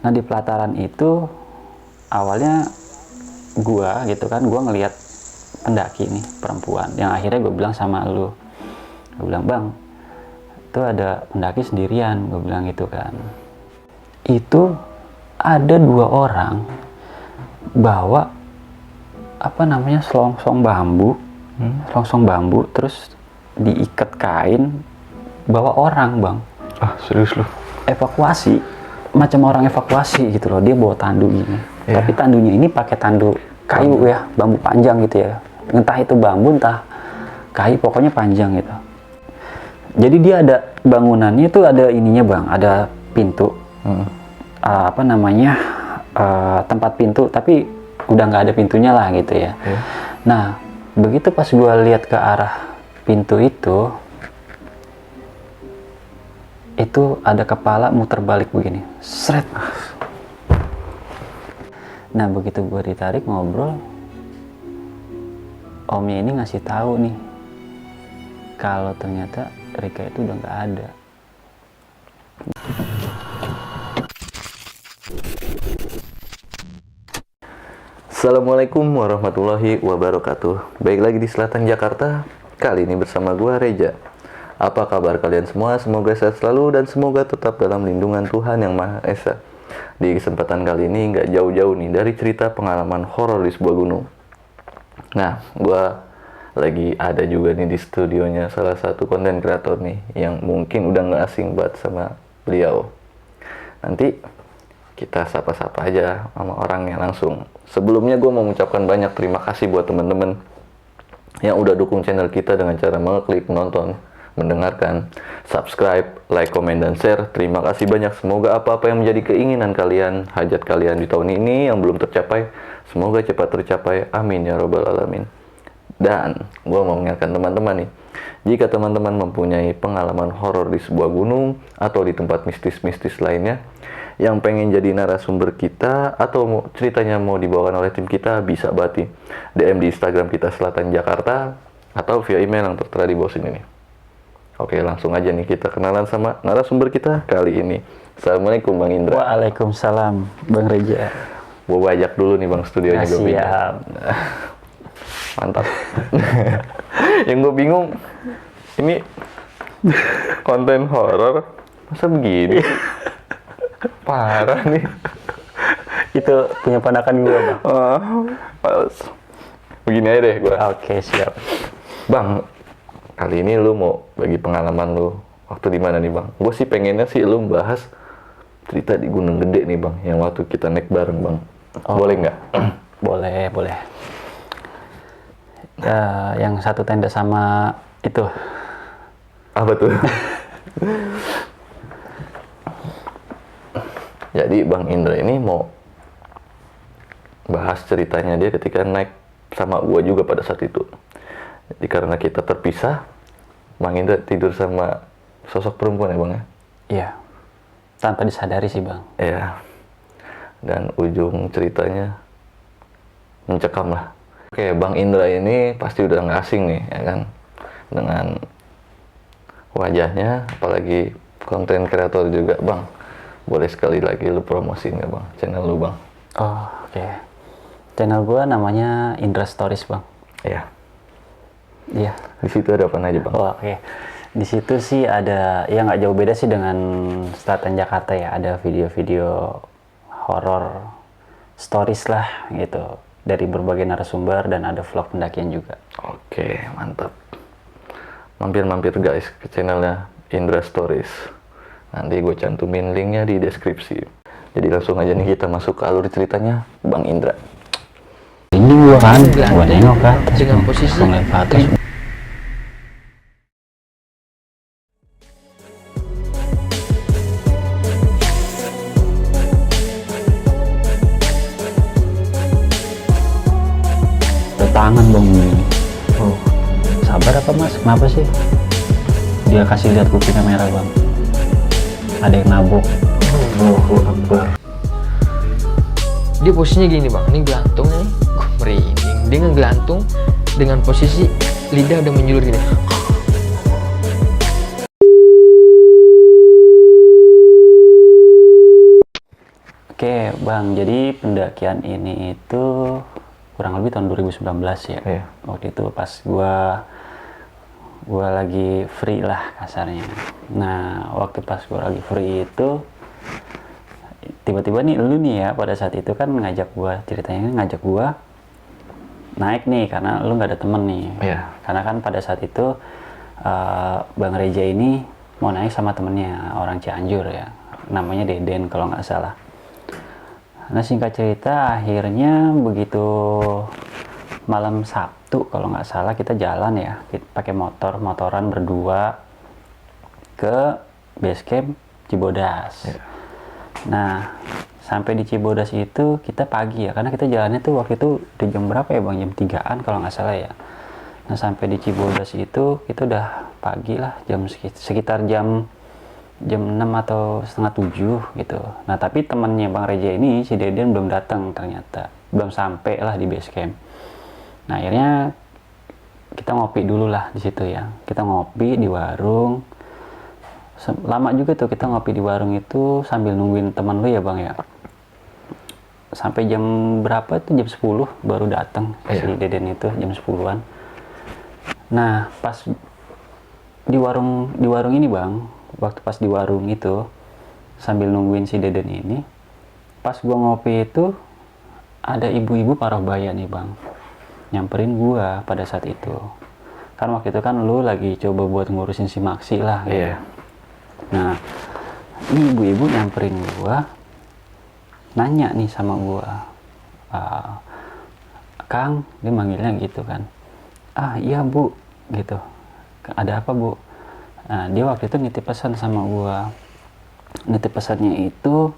Nah di pelataran itu awalnya gua gitu kan, gua ngelihat pendaki nih perempuan, yang akhirnya gue bilang sama lu, gue bilang bang itu ada pendaki sendirian, gue bilang gitu kan. Itu ada 2 orang bawa apa namanya selongsong bambu, terus diikat kain, bawa orang bang. Serius lu? Evakuasi, macam orang evakuasi gitu loh. Dia bawa tandu ini, tapi tandunya ini pakai tandu kayu ya, bambu panjang gitu ya, entah itu bambu entah kayu, pokoknya panjang gitu. Jadi dia ada bangunannya itu ada ininya bang, ada pintu, apa namanya, tempat pintu, tapi udah nggak ada pintunya lah gitu ya. Nah begitu pas gue lihat ke arah pintu itu ada kepala muter balik begini, seret. Nah begitu gue ditarik ngobrol, omnya ini ngasih tahu nih kalau ternyata Rika itu udah nggak ada. Assalamualaikum warahmatullahi wabarakatuh. Baik lagi di Selatan Jakarta. Kali ini bersama gua Reja. Apa kabar kalian semua? Semoga sehat selalu dan semoga tetap dalam lindungan Tuhan Yang Maha Esa. Di kesempatan kali ini nggak jauh-jauh nih dari cerita pengalaman horor di sebuah gunung. Nah, gua lagi ada juga nih di studionya salah satu konten kreator nih yang mungkin udah nggak asing banget sama beliau. Nanti kita sapa-sapa aja sama orangnya langsung. Sebelumnya gue mau mengucapkan banyak terima kasih buat teman-teman yang udah dukung channel kita dengan cara mengeklik, nonton, mendengarkan, subscribe, like, komen, dan share. Terima kasih banyak. Semoga apa-apa yang menjadi keinginan kalian, hajat kalian di tahun ini yang belum tercapai, semoga cepat tercapai. Amin ya robbal alamin. Dan gue mau mengingatkan teman-teman nih, jika teman-teman mempunyai pengalaman horor di sebuah gunung atau di tempat mistis-mistis lainnya yang pengen jadi narasumber kita atau ceritanya mau dibawakan oleh tim kita, bisa banget DM di Instagram kita Selatan Jakarta atau via email yang tertera di bawah sini nih. Oke, langsung aja nih kita kenalan sama narasumber kita kali ini. Assalamualaikum Bang Indra. Waalaikumsalam Bang Reja. Gue bajak dulu nih Bang studionya. Gue siap. Mantap. Yang gue bingung, ini konten horor masa begini? Parah nih. Itu punya ponakan gue bang. Begini aja deh gue. Oke, siap. Bang, kali ini lu mau bagi pengalaman lu waktu di mana nih bang? Gue sih pengennya sih lu bahas cerita di Gunung Gede nih bang, yang waktu kita naik bareng bang. Boleh nggak? Boleh. Ya, yang satu tenda sama itu. Apa tuh? Jadi Bang Indra ini mau bahas ceritanya dia ketika naik sama gua juga pada saat itu. Jadi karena kita terpisah, Bang Indra tidur sama sosok perempuan ya Bang ya? Iya, tanpa disadari sih Bang. Iya. Dan ujung ceritanya mencekam lah. Oke, Bang Indra ini pasti udah nggak asing nih, ya kan? Dengan wajahnya, apalagi konten kreator juga Bang. Boleh sekali lagi lu promosiin nggak Bang, channel lu Bang? Oh, oke. Channel gua namanya Indra Stories Bang. Iya. Iya. Di situ ada apa aja Bang? Oh, oke. Di situ sih ada, ya nggak jauh beda sih dengan Selatan Jakarta ya. Ada video-video horor, stories lah gitu, dari berbagai narasumber, dan ada vlog pendakian juga. Oke, mantap. Mampir-mampir guys ke channelnya Indra Stories. Nanti gue cantumin linknya di deskripsi. Jadi langsung aja nih kita masuk ke alur ceritanya Bang Indra. Ini gua kan, gua nengok ke atas dengan posisi ngeliat ke atas. Ada tangan Bang ini. Oh, sabar apa Mas? Kenapa sih? Dia kasih lihat kupingnya merah Bang. Ada yang nabok. Allahu Akbar. Dia posisinya gini bang, ini gelantung nih, gue merinding. Dia ngegelantung dengan posisi lidah udah menjulur gini. Oke, Bang. Jadi pendakian ini itu kurang lebih tahun 2019 ya. Iya. Waktu itu pas gua lagi free lah kasarnya. Nah, waktu pas gua lagi free itu tiba-tiba nih lu nih ya pada saat itu kan ngajak gua naik nih karena lu nggak ada temen nih. Iya. Karena kan pada saat itu Bang Reja ini mau naik sama temennya orang Cianjur ya, namanya Deden kalau nggak salah. Nah, singkat cerita akhirnya begitu malam Sabtu kalau nggak salah kita jalan ya, kita pakai motoran berdua ke base camp Cibodas. Iya. Nah, sampai di Cibodas itu kita pagi ya, karena kita jalannya tuh waktu itu di jam berapa ya Bang? Jam 3-an kalau nggak salah ya. Nah, sampai di Cibodas itu kita udah pagi lah, sekitar jam 6 atau setengah 7 gitu. Nah, tapi temannya Bang Reja ini, si Deden belum datang ternyata. Belum sampai lah di base camp. Nah, akhirnya kita ngopi dulu lah di situ ya. Kita ngopi di warung. Lama juga tuh kita ngopi di warung itu sambil nungguin teman lu ya Bang ya. Sampai jam berapa tuh? Jam 10 baru datang si Deden itu, jam 10-an. Nah, pas di warung ini Bang, waktu pas di warung itu sambil nungguin si Deden ini, pas gua ngopi itu ada ibu-ibu Parubaya nih Bang, nyamperin gua pada saat itu. Kan waktu itu kan lu lagi coba buat ngurusin si Maksi lah gitu. Iya. Nah, ini ibu-ibu nyamperin gua, nanya nih sama gua, Kang, dia manggilnya gitu kan. Ah iya Bu, gitu. Ada apa Bu? Nah, dia waktu itu nitip pesan sama gua. Nitip pesannya itu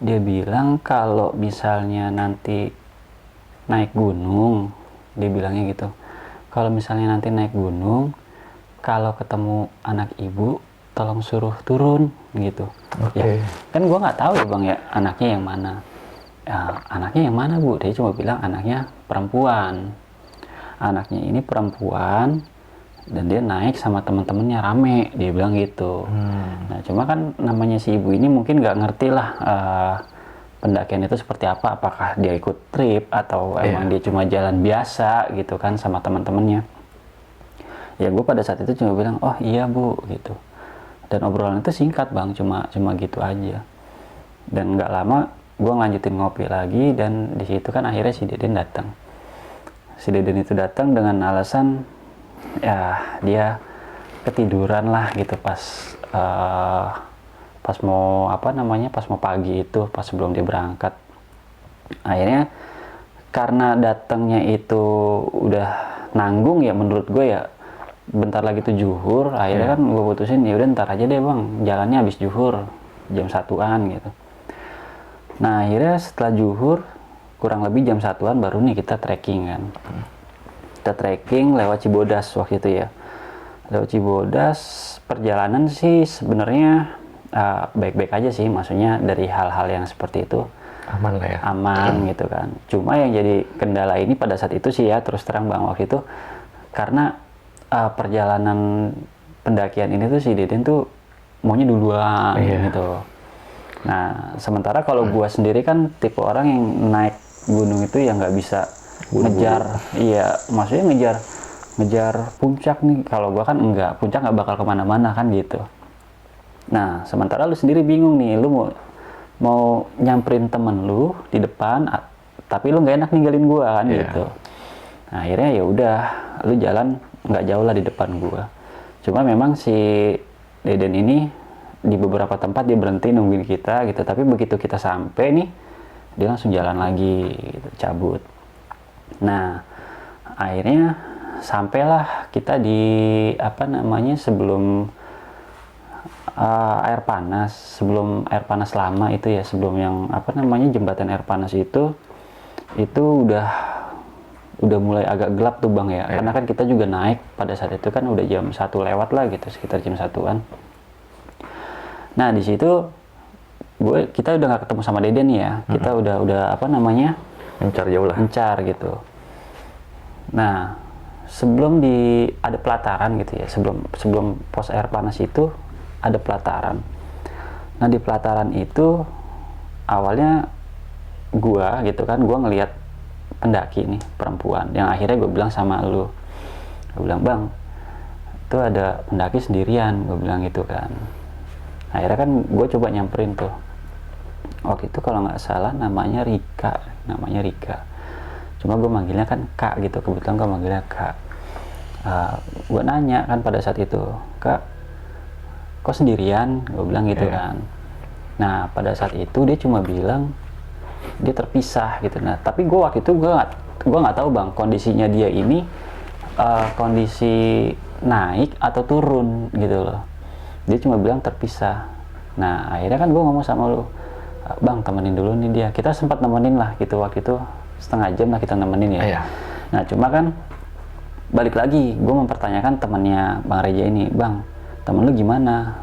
dia bilang kalau misalnya nanti naik gunung, dia bilangnya gitu. Kalau misalnya nanti naik gunung, kalau ketemu anak ibu, tolong suruh turun gitu. Oke. Ya, kan gua nggak tahu ya Bang ya anaknya yang mana. Ya, anaknya yang mana Bu? Dia cuma bilang anaknya perempuan. Anaknya ini perempuan dan dia naik sama teman-temannya rame, dia bilang gitu. Nah, cuma kan namanya si ibu ini mungkin nggak ngerti lah pendakian itu seperti apa, apakah dia ikut trip atau emang dia cuma jalan biasa gitu kan sama teman-temannya. Ya gue pada saat itu cuma bilang, oh iya Bu gitu. Dan obrolan itu singkat Bang, cuma gitu aja. Dan nggak lama gue ngelanjutin ngopi lagi dan di situ kan akhirnya si Deden datang. Si Deden itu datang dengan alasan ya dia ketiduran lah gitu pas pas mau pagi itu, pas sebelum dia berangkat. Akhirnya karena datangnya itu udah nanggung ya menurut gue ya, bentar lagi tuh zuhur, akhirnya kan gue putusin ya udah ntar aja deh Bang, jalannya habis zuhur jam 1-an gitu. Nah akhirnya setelah zuhur kurang lebih jam 1-an baru nih kita trekking kan. Kita trekking lewat Cibodas waktu itu ya. Lewat Cibodas, perjalanan sih sebenarnya baik-baik aja sih, maksudnya dari hal-hal yang seperti itu Aman lah ya. aman gitu kan. Cuma yang jadi kendala ini pada saat itu sih ya, terus terang Bang, waktu itu karena perjalanan pendakian ini tuh si Deden tuh maunya duluan gitu. Nah sementara kalau gua sendiri kan tipe orang yang naik gunung itu yang nggak bisa ngejar, iya maksudnya ngejar puncak nih. Kalau gua kan enggak, puncak nggak bakal kemana-mana kan gitu. Nah sementara lu sendiri bingung nih, lu mau nyamperin temen lu di depan, tapi lu nggak enak ninggalin gua kan gitu. Nah akhirnya ya udah, lu jalan nggak jauh lah di depan gua. Cuma memang si Deden ini di beberapa tempat dia berhenti nungguin kita gitu, tapi begitu kita sampai nih dia langsung jalan lagi gitu, cabut. Nah akhirnya sampailah kita di sebelum air panas, sebelum air panas lama itu ya, sebelum yang jembatan air panas itu udah mulai agak gelap tuh Bang ya. Karena kan kita juga naik pada saat itu kan udah jam 1 lewat lah gitu, sekitar jam 1-an. Nah di situ kita udah nggak ketemu sama Deden ya. Kita udah Mencar jauh lah. mencar gitu. Nah sebelum ada pelataran gitu ya, sebelum pos air panas itu ada pelataran. Nah di pelataran itu awalnya gua gitu kan, gua ngelihat pendaki nih perempuan yang akhirnya gue bilang sama lu, gue bilang bang itu ada pendaki sendirian, gue bilang gitu kan. Akhirnya kan gue coba nyamperin tuh, waktu itu kalau nggak salah namanya Rika, cuma gue manggilnya kan Kak gitu, kebetulan gue manggilnya Kak. Gue nanya kan pada saat itu, Kak kok sendirian, gue bilang gitu kan. Nah pada saat itu dia cuma bilang dia terpisah gitu. Nah tapi gue waktu itu gue nggak tahu bang kondisinya dia ini kondisi naik atau turun gitu loh. Dia cuma bilang terpisah. Nah akhirnya kan gue ngomong sama lu, bang temenin dulu nih dia. Kita sempat nemenin lah gitu, waktu itu setengah jam lah kita nemenin ya. Nah cuma kan balik lagi gue mempertanyakan temannya Bang Reja ini, bang temen lu gimana?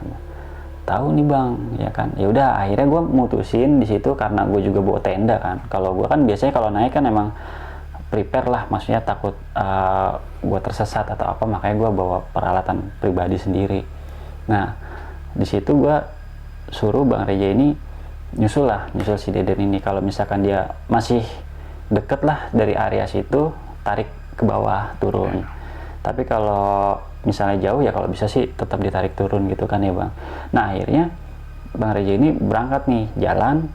Tahu nih bang, ya kan. Ya udah akhirnya gue mutusin di situ karena gue juga bawa tenda kan. Kalau gue kan biasanya kalau naik kan emang prepare lah, maksudnya takut gue tersesat atau apa, makanya gue bawa peralatan pribadi sendiri. Nah di situ gue suruh Bang Reja ini nyusul si Deden ini. Kalau misalkan dia masih deket lah dari area situ, tarik ke bawah turun. Tapi kalau misalnya jauh ya kalau bisa sih tetap ditarik turun gitu kan ya bang. Nah akhirnya Bang Reja ini berangkat nih jalan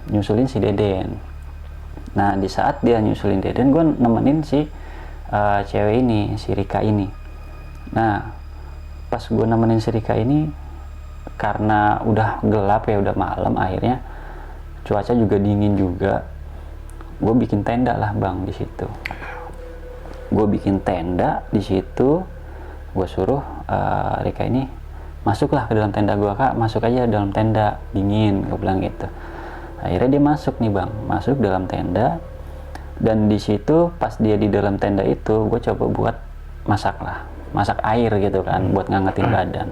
nyusulin si Deden. Nah di saat dia nyusulin Deden, gue nemenin si cewek ini, si Rika ini. Nah pas gue nemenin si Rika ini, karena udah gelap ya, udah malam, akhirnya cuaca juga dingin juga, gue bikin tenda lah bang di situ. Gue bikin tenda di situ, gue suruh Rika ini masuklah ke dalam tenda gue, Kak masuk aja dalam tenda, dingin, gue bilang gitu. Akhirnya dia masuk nih bang, masuk dalam tenda. Dan di situ pas dia di dalam tenda itu, gue coba buat masak air gitu kan, buat ngangetin badan.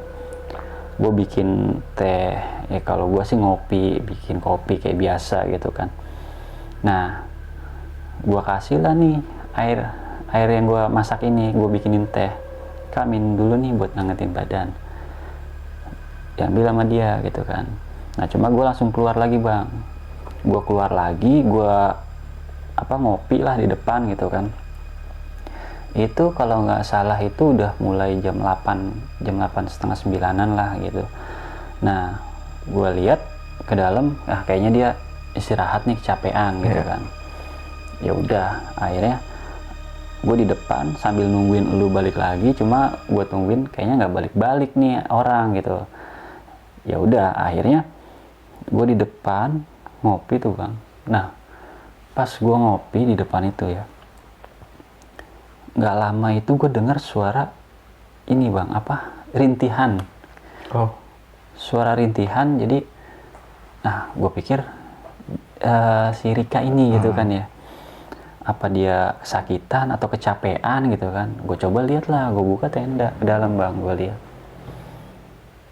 Gue bikin teh, ya kalau gue sih ngopi, bikin kopi kayak biasa gitu kan. Nah gue kasih lah nih air yang gue masak ini, gue bikinin teh, Kak minum dulu nih buat ngangetin badan, diambil sama dia gitu kan. Nah cuma gue langsung keluar lagi bang, gue keluar lagi, gue ngopi lah di depan gitu kan. Itu kalau nggak salah itu udah mulai jam 8 setengah 9-an lah gitu. Nah gue lihat ke dalam, kayaknya dia istirahat nih, kecapean gitu kan. Ya udah akhirnya gue di depan sambil nungguin lu balik lagi, cuma gue tungguin kayaknya nggak balik-balik nih orang gitu. Ya udah akhirnya gue di depan ngopi tuh bang. Nah pas gue ngopi di depan itu ya, nggak lama itu gue dengar suara ini bang, rintihan. Suara rintihan. Jadi nah gue pikir si Rika ini gitu kan ya, apa dia kesakitan atau kecapean gitu kan. Gue coba lihat lah, gue buka tenda ke dalam bang, gue lihat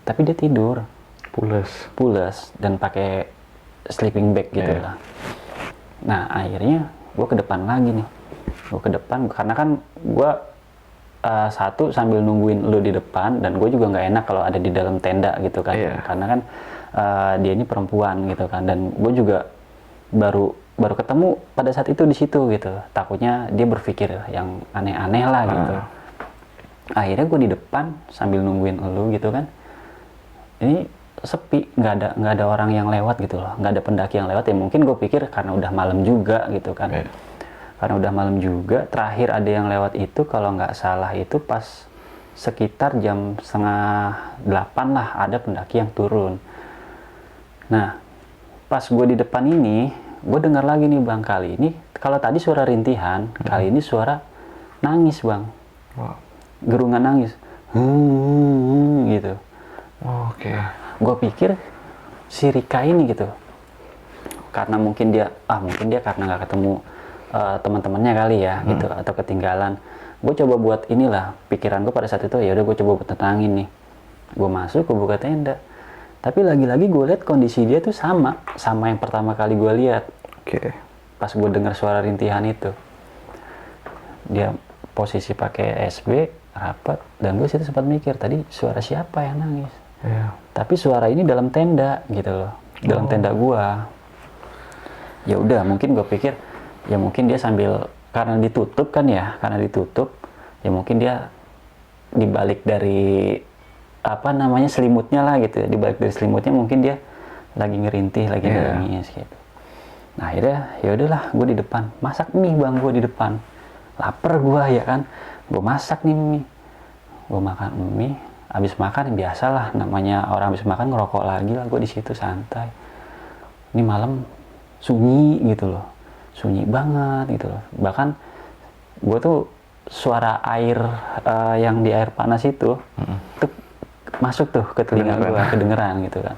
tapi dia tidur pules dan pakai sleeping bag gitu lah. Nah akhirnya gue ke depan lagi nih, karena kan gue satu sambil nungguin lu di depan, dan gue juga nggak enak kalau ada di dalam tenda gitu kan. Karena kan dia ini perempuan gitu kan, dan gue juga baru ketemu pada saat itu di situ gitu, takutnya dia berpikir yang aneh-aneh lah gitu. Akhirnya gue di depan sambil nungguin lu gitu kan, ini sepi, nggak ada orang yang lewat gitu loh, nggak ada pendaki yang lewat. Ya mungkin gue pikir karena udah malam juga gitu kan. Karena udah malam juga. Terakhir ada yang lewat itu kalau nggak salah itu pas sekitar jam 7:30 lah, ada pendaki yang turun. Nah pas gue di depan ini, gue dengar lagi nih bang, kali ini kalau tadi suara rintihan, kali ini suara nangis bang. Gerungan nangis gitu. Gue pikir si Rika ini gitu, karena mungkin dia karena nggak ketemu teman-temannya kali ya gitu, atau ketinggalan. Gue coba buat inilah pikiran gue pada saat itu, ya udah gue coba buat tenangin nih. Gue masuk, gue buka tenda, tapi lagi-lagi gue lihat kondisi dia tuh sama yang pertama kali gue lihat. Pas gue dengar suara rintihan itu, dia posisi pakai SB rapat, dan gue situ sempat mikir tadi suara siapa yang nangis. Tapi suara ini dalam tenda gitu loh, dalam tenda gua. Ya udah, mungkin gue pikir ya mungkin dia sambil, karena ditutup kan ya, karena ditutup ya mungkin dia dibalik dari apa namanya selimutnya lah gitu ya, dibalik dari selimutnya mungkin dia lagi ngerintih, lagi nangis gitu. Nah akhirnya ya udahlah, gue di depan masak mie bang, gue di depan lapar gue ya kan, gue masak nih mie, gue makan mie, habis makan biasalah namanya orang habis makan ngerokok lagi lah, gue di situ santai. Ini malam sunyi gitu loh, sunyi banget gitu loh, bahkan gue tuh suara air yang di air panas itu tuh masuk tuh ke telinga gue, kedengeran gitu kan.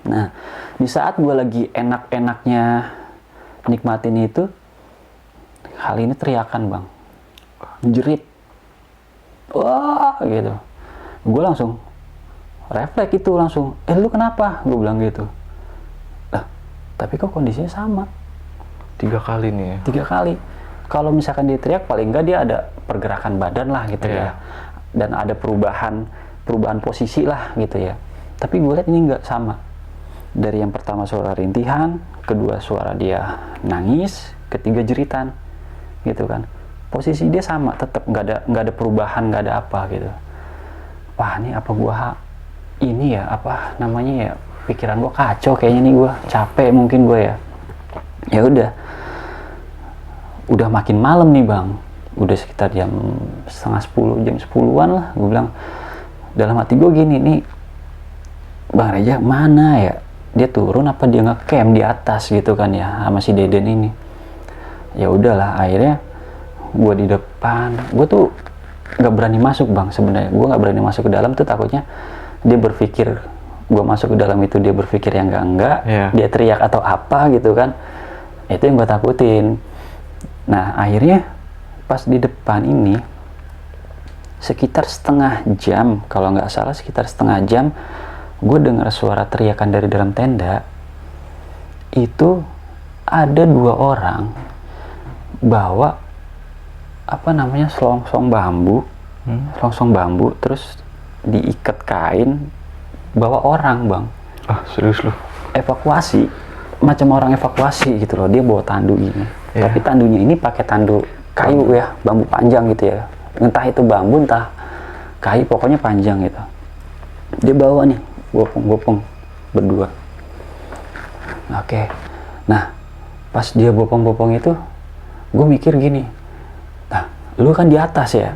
Nah di saat gue lagi enak-enaknya nikmatin itu, kali ini teriakan bang, jerit, wah gitu. Gue langsung refleks itu langsung, lu kenapa? Gue bilang gitu. Lah tapi kok kondisinya sama 3 kali nih ya? 3 kali. Kalau misalkan dia teriak, paling enggak dia ada pergerakan badan lah gitu ya, dan ada perubahan posisi lah gitu ya. Tapi gue lihat ini enggak sama. Dari yang pertama suara rintihan, kedua suara dia nangis, ketiga jeritan gitu kan. Posisi dia sama, tetap nggak ada perubahan, nggak ada apa gitu. Wah ini apa gua ini ya, apa namanya ya, pikiran gua kacau kayaknya nih, gua capek mungkin gua ya. Ya udah makin malam nih bang, udah sekitar jam setengah 10, jam 10-an lah. Gue bilang dalam hati gue gini nih, Bang Reja mana ya, dia turun apa dia ngecamp di atas gitu kan ya sama si Deden ini. Ya udahlah, akhirnya gue di depan, gue tuh nggak berani masuk bang. Sebenarnya gue nggak berani masuk ke dalam tuh, takutnya dia berpikir gue masuk ke dalam itu, dia berpikir yang enggak, dia teriak atau apa gitu kan. Itu yang gue takutin. Nah akhirnya pas di depan ini sekitar setengah jam, kalau nggak salah sekitar setengah jam, gue dengar suara teriakan dari dalam tenda. Itu ada 2 orang bawa apa namanya, selongsong bambu, terus diikat kain, bawa orang bang. Ah serius lu? Evakuasi, macam orang evakuasi gitu loh. Dia bawa tandu gini, tapi tandunya ini pakai tandu kayu ya, bambu panjang gitu ya, entah itu bambu entah kayu, pokoknya panjang gitu. Dia bawa nih gopong berdua. Oke. Nah pas dia bopong itu, gue mikir gini, nah lu kan di atas ya.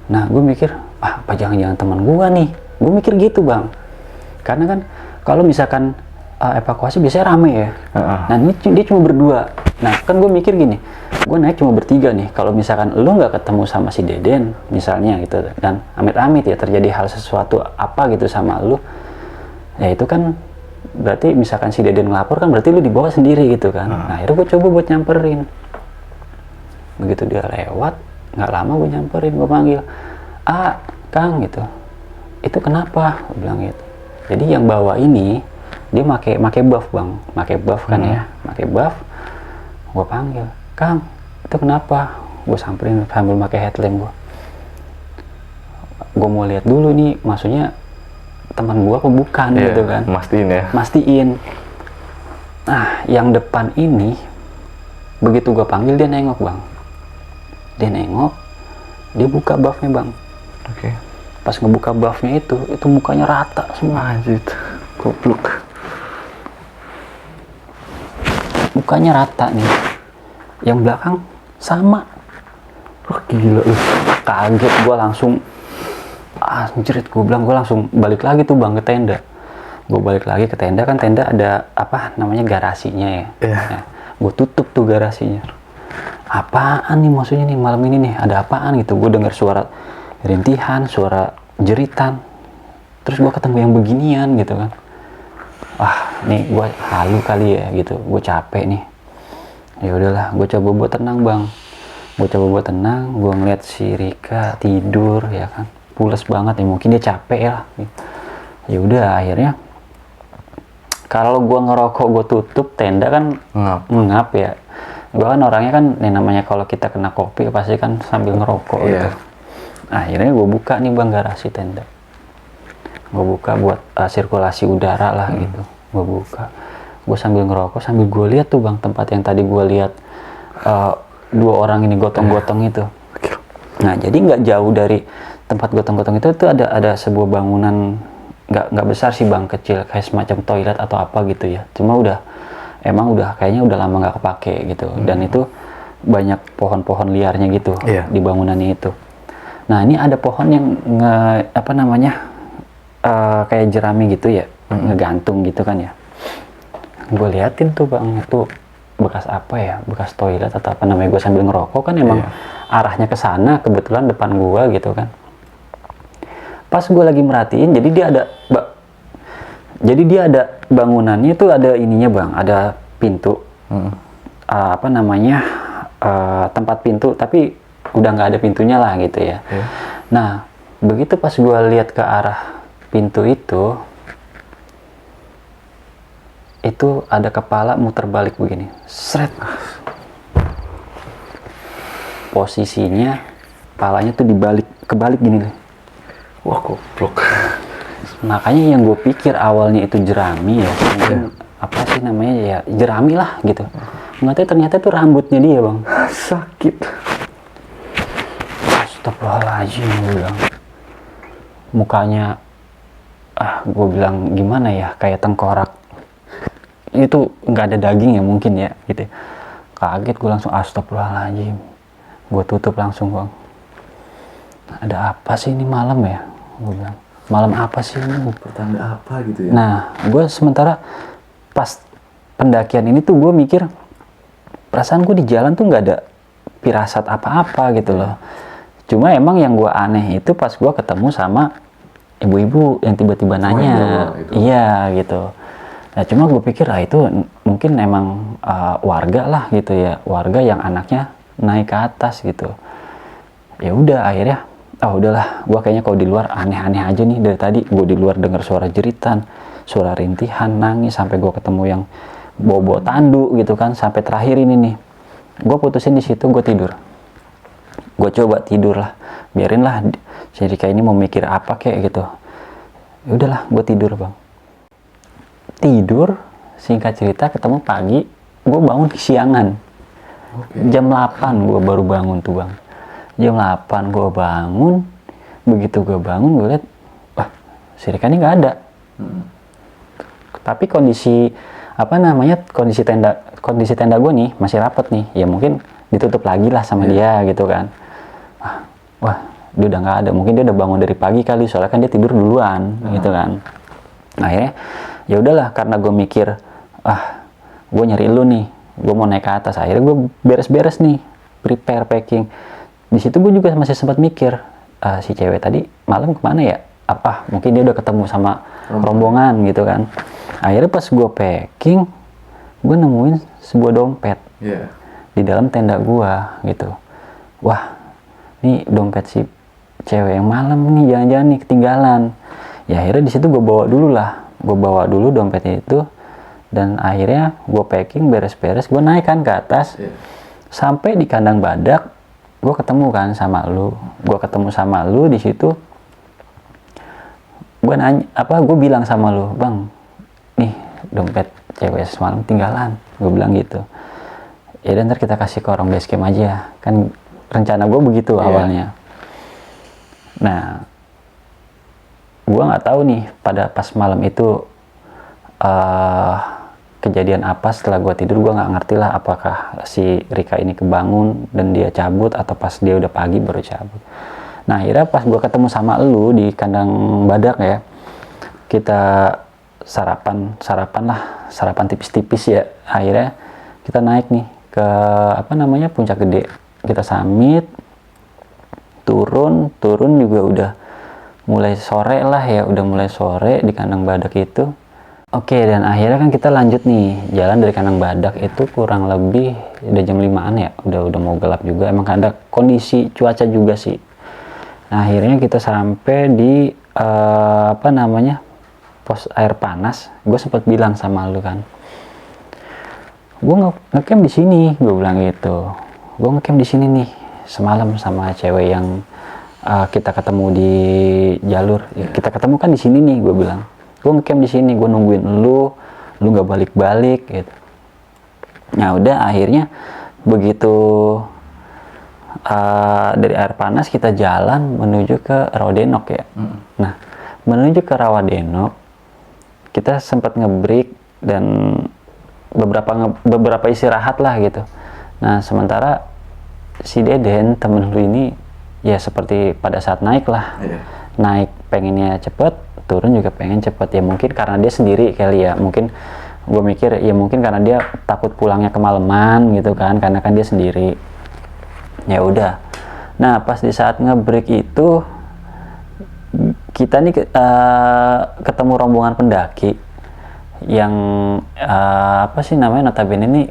Nah gue mikir, apa jangan-jangan teman gue nih, gue mikir gitu bang. Karena kan kalau misalkan evakuasi biasanya rame ya. Nah ini dia cuma berdua. Nah kan gue mikir gini, gue naik cuma bertiga nih. Kalau misalkan lu nggak ketemu sama si Deden misalnya gitu, dan amit-amit ya terjadi hal sesuatu apa gitu sama lu, ya itu kan berarti misalkan si Deden ngelapor kan berarti lu dibawa sendiri gitu kan. Nah akhirnya gue coba buat nyamperin. Begitu dia lewat, nggak lama gue nyamperin, gue panggil, Kang gitu, itu kenapa? Gue bilang gitu. Jadi yang bawa ini dia make buff bang, make buff kan ya, make buff. Gue panggil, Kang, itu kenapa? Gue samperin sambil pakai headlamp gue. Gue mau lihat dulu nih, maksudnya teman gue apa bukan gitu kan? Mastiin ya. Mastiin. Nah, yang depan ini begitu gue panggil dia nengok bang. Dia nengok, dia buka buffnya bang. Pas ngebuka buffnya itu mukanya rata semua. Anjir, goblok. Mukanya rata nih, yang belakang sama. Gila lu, kaget gue langsung, anjrit, gue bilang, gue langsung balik lagi tuh bang ke tenda. Gue balik lagi ke tenda, kan tenda ada apa namanya garasinya ya. Nah, gue tutup tuh garasinya. Apaan nih maksudnya nih malam ini nih, ada apaan gitu. Gue dengar suara rintihan, suara jeritan, terus gue ketemu yang beginian gitu kan. Wah, nih gue halu kali ya gitu, gue capek nih. Ya udahlah, gue coba buat tenang bang. Gue coba buat tenang, gue ngeliat si Rika tidur ya kan, pules banget ya, mungkin dia capek ya. Ya udah, akhirnya kalau gue ngerokok gue tutup, tenda kan ngap ya. Gue kan orangnya kan, namanya kalau kita kena kopi pasti kan sambil ngerokok gitu. Akhirnya gue buka nih bang garasi tenda. Gue buka buat sirkulasi udara lah gitu. Gue buka. Gue sambil ngerokok, sambil gue lihat tuh bang, tempat yang tadi gue lihat dua orang ini gotong-gotong itu. Nah jadi nggak jauh dari tempat gotong-gotong itu tuh ada sebuah bangunan, nggak besar sih bang, kecil kayak semacam toilet atau apa gitu ya. Cuma emang kayaknya udah lama nggak kepake gitu. Dan itu banyak pohon-pohon liarnya gitu di bangunannya itu. Nah ini ada pohon yang kayak jerami gitu ya, ngegantung gitu kan ya. Gue liatin tuh bang, itu bekas apa ya, bekas toilet atau apa namanya. Gue sambil ngerokok kan emang arahnya ke sana, kebetulan depan gue gitu kan. Pas gue lagi merhatiin, jadi dia ada bangunannya itu ada ininya bang, ada pintu, tempat pintu, tapi udah nggak ada pintunya lah gitu ya. Nah begitu pas gue lihat ke arah pintu itu ada kepala muter balik begini, seret. Posisinya kepalanya tuh kebalik gini nih. Wah goblok. Makanya yang gue pikir awalnya itu jerami ya, mungkin apa sih namanya ya, jerami lah gitu. Nggak tahu ternyata itu rambutnya dia bang. Sakit. Astagfirullahaladzim, gue bilang. Mukanya, gue bilang gimana ya, kayak tengkorak. Itu nggak ada daging ya mungkin ya, gitu. Kaget gue langsung, astagfirullahaladzim. Gue tutup langsung bang. Ada apa sih ini malam ya? Gue bilang, malam apa sih ini? Pertanda apa gitu ya? Nah, gue sementara pas pendakian ini tuh gue mikir, perasaan gue di jalan tuh nggak ada firasat apa-apa gitu loh. Cuma emang yang gue aneh itu pas gue ketemu sama ibu-ibu yang tiba-tiba nanya, iya gitu. Nah cuma gue pikir itu mungkin emang warga lah gitu ya, warga yang anaknya naik ke atas gitu. Ya udah akhirnya, udahlah, gue kayaknya kalau di luar aneh-aneh aja nih dari tadi. Gue di luar dengar suara jeritan, suara rintihan, nangis, sampai gue ketemu yang bawa tandu gitu kan. Sampai terakhir ini nih, gue putusin di situ, gue tidur. Gue coba tidur lah, biarin lah si Rika ini mau mikir apa kayak gitu. Ya udahlah, gue tidur bang. Tidur, singkat cerita ketemu pagi, gue bangun kesiangan. Jam 8 gue baru bangun tuh bang. Jam 8 gue bangun, begitu gue bangun gue lihat, wah si Rika ini nggak ada. Tapi kondisi tenda gue nih masih rapet nih, ya mungkin ditutup lagi lah sama dia gitu kan. Wah dia udah nggak ada, mungkin dia udah bangun dari pagi kali, soalnya kan dia tidur duluan gitu kan. Akhirnya ya udahlah, karena gue mikir gue nyari lu nih, gue mau naik ke atas. Akhirnya gue beres-beres nih, prepare packing. Di situ gue juga masih sempat mikir, si cewek tadi malam kemana ya, apa mungkin dia udah ketemu sama rombongan gitu kan. Akhirnya pas gue packing, gue nemuin sebuah dompet di dalam tenda gue gitu. Wah ini dompet si cewek yang malam nih, jangan-jangan nih ketinggalan. Ya akhirnya di situ gue bawa dulu dompetnya itu. Dan akhirnya gue packing, beres-beres, gue naik kan ke atas. Sampai di kandang badak, gue ketemu kan sama lu. Di situ gue nanya, gue bilang sama lu, bang, nih dompet cewek semalam tinggalan. Gue bilang gitu. Ya dan ntar kita kasih ke orang base camp aja, kan rencana gue begitu awalnya. Nah gue nggak tahu nih pada pas malam itu kejadian apa. Setelah gue tidur, gue nggak ngerti lah apakah si Rika ini kebangun dan dia cabut, atau pas dia udah pagi baru cabut. Nah akhirnya pas gue ketemu sama lu di kandang badak ya, kita sarapan tipis-tipis ya. Akhirnya kita naik nih ke Puncak Gede. Kita summit, turun juga udah mulai sore lah ya, di kandang badak itu. Oke, dan akhirnya kan kita lanjut nih jalan dari kandang badak itu kurang lebih udah jam 5-an ya, udah mau gelap juga. Emang ada kondisi cuaca juga sih. Nah akhirnya kita sampai di pos air panas. Gue sempat bilang sama lu kan, gue ngecamp di sini, gue bilang gitu. Gue ngecamp di sini nih semalam sama cewek yang kita ketemu di jalur. Kita ketemu kan di sini nih, gue bilang. Gue ngecamp di sini, gue nungguin lu lu nggak balik-balik gitu. Nah udah akhirnya begitu dari air panas kita jalan menuju ke Rawadenok ya. Nah menuju ke Rawadenok kita sempat ngebreak dan beberapa istirahat lah gitu. Nah sementara si Deden temen lu ini ya seperti pada saat naik lah, naik pengennya cepet, turun juga pengen cepet ya, mungkin karena dia sendiri kali ya, mungkin gue mikir ya mungkin karena dia takut pulangnya kemalaman gitu kan, karena kan dia sendiri. Ya udah, nah pas di saat ngebreak itu kita nih ketemu rombongan pendaki yang apa sih namanya, notabene ini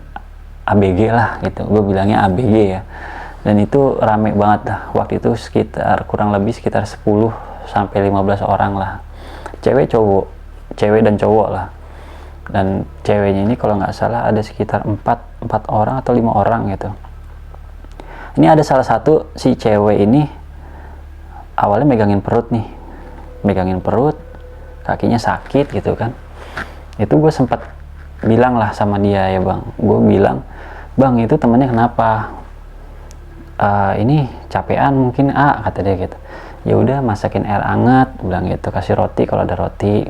ABG lah gitu, gue bilangnya ABG ya. Dan itu rame banget dah, waktu itu sekitar kurang lebih sekitar 10 sampai 15 orang lah, cewek dan cowok lah. Dan ceweknya ini kalau nggak salah ada sekitar 4 orang atau 5 orang gitu. Ini ada salah satu si cewek ini awalnya megangin perut, kakinya sakit gitu kan. Itu gue sempat bilang lah sama dia, ya bang, gue bilang, bang itu temennya kenapa? Ini capean mungkin kata dia gitu. Ya udah masakin air hangat, bilang gitu, kasih roti kalau ada roti.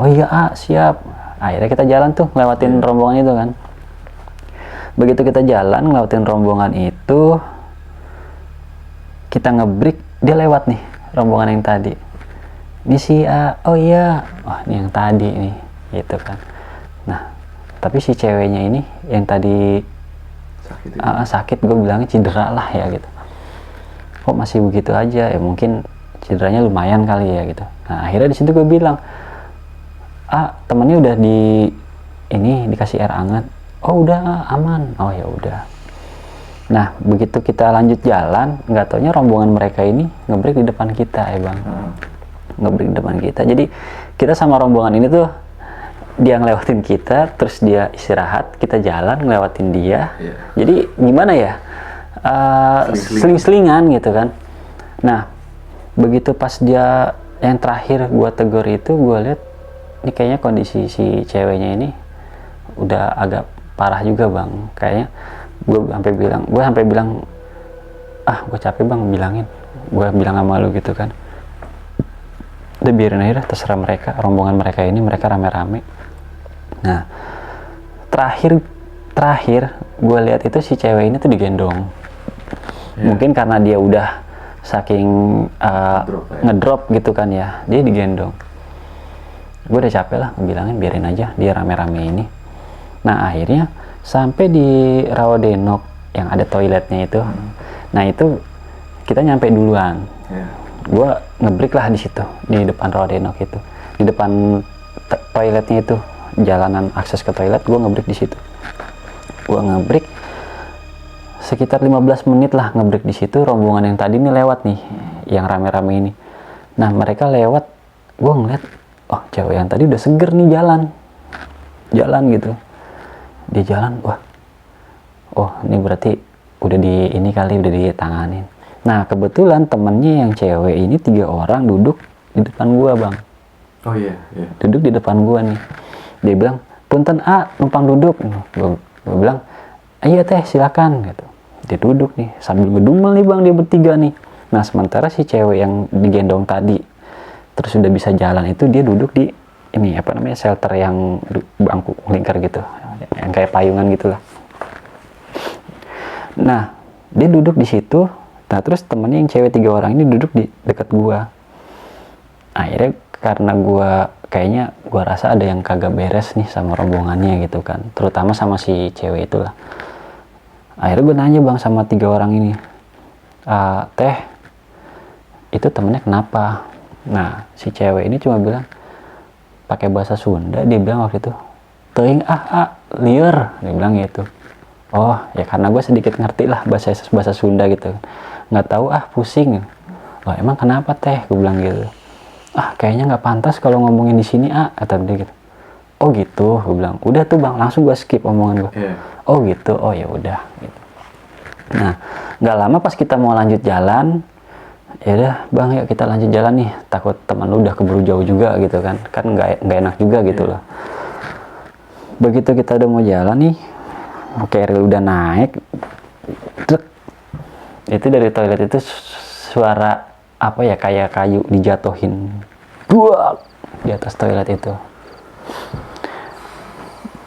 Oh iya siap. Akhirnya kita jalan tuh ngelewatin rombongan itu kan. Begitu kita jalan ngelewatin rombongan itu, kita ngebreak, dia lewat nih rombongan yang tadi. Ini si oh iya, ini yang tadi nih gitu kan. Nah tapi si ceweknya ini yang tadi sakit, gue bilangnya cedera lah ya gitu. Kok masih begitu aja, ya mungkin cederanya lumayan kali ya gitu. Nah akhirnya di situ gue bilang, temennya udah dikasih air hangat. Oh udah aman. Oh ya udah. Nah begitu kita lanjut jalan, nggak taunya rombongan mereka ini ngebreak di depan kita ya bang. Ngebreak di depan kita. Jadi kita sama rombongan ini tuh, dia ngelewatin kita, terus dia istirahat, kita jalan ngelewatin dia. Jadi gimana ya, seling-selingan gitu kan. Nah begitu pas dia yang terakhir gua tegur itu, gua lihat ini kayaknya kondisi si ceweknya ini udah agak parah juga bang. Kayaknya gue sampai bilang gue capek bang bilangin, gue bilang sama lu gitu kan. Udah biarin aja, terserah mereka, rombongan mereka ini, mereka rame-rame. Nah terakhir gue lihat itu si cewek ini tuh digendong. Mungkin karena dia udah saking ngedrop gitu kan ya, dia digendong. Gue udah capek lah bilangin biarin aja dia rame-rame ini. Nah akhirnya sampai di Rawadenok yang ada toiletnya itu. Nah itu kita nyampe duluan. Gue ngebreak lah di situ, di depan Rawadenok itu, di depan toiletnya itu, jalanan akses ke toilet. Gue ngebreak di situ. Gue ngebreak sekitar 15 menit lah ngebreak di situ. Rombongan yang tadi nih lewat nih, yang rame-rame ini. Nah mereka lewat, gue ngeliat, oh cewek yang tadi udah seger nih jalan gitu. Dia jalan, ini berarti udah udah ditanganin. Nah kebetulan temennya yang cewek ini 3 orang duduk di depan gua bang. Oh iya. Duduk di depan gua nih. Dia bilang, punten numpang duduk. Gua bilang, iya teh silakan gitu. Dia duduk nih sambil ngedumel nih bang, dia bertiga nih. Nah sementara si cewek yang digendong tadi terus udah bisa jalan itu, dia duduk di ini apa namanya, shelter yang bangku lingkar gitu, yang kayak payungan gitulah. Nah dia duduk di situ. Nah terus temennya yang cewek 3 orang ini duduk di dekat gua. Akhirnya karena kayaknya gua rasa ada yang kagak beres nih sama rombongannya gitu kan, terutama sama si cewek itulah. Akhirnya gue nanya bang sama 3 orang ini, teh itu temennya kenapa? Nah si cewek ini cuma bilang pakai bahasa Sunda, dia bilang waktu itu teuing liar, dia bilang gitu. Oh ya karena gue sedikit ngerti lah bahasa Sunda gitu, nggak tahu pusing. Oh emang kenapa teh, gue bilang gitu. Kayaknya nggak pantas kalau ngomongin di sini kata dia gitu. Oh gitu, gue bilang udah tuh bang, langsung gue skip omongan gue. Oh gitu, oh ya udah gitu. Nah nggak lama pas kita mau lanjut jalan, ya udah bang yuk kita lanjut jalan nih, takut teman lu udah keburu jauh juga gitu kan nggak enak juga gitu loh. Begitu kita udah mau jalan nih, keril udah naik, truk, itu dari toilet itu suara apa ya, kayak kayu dijatuhin, buak di atas toilet itu.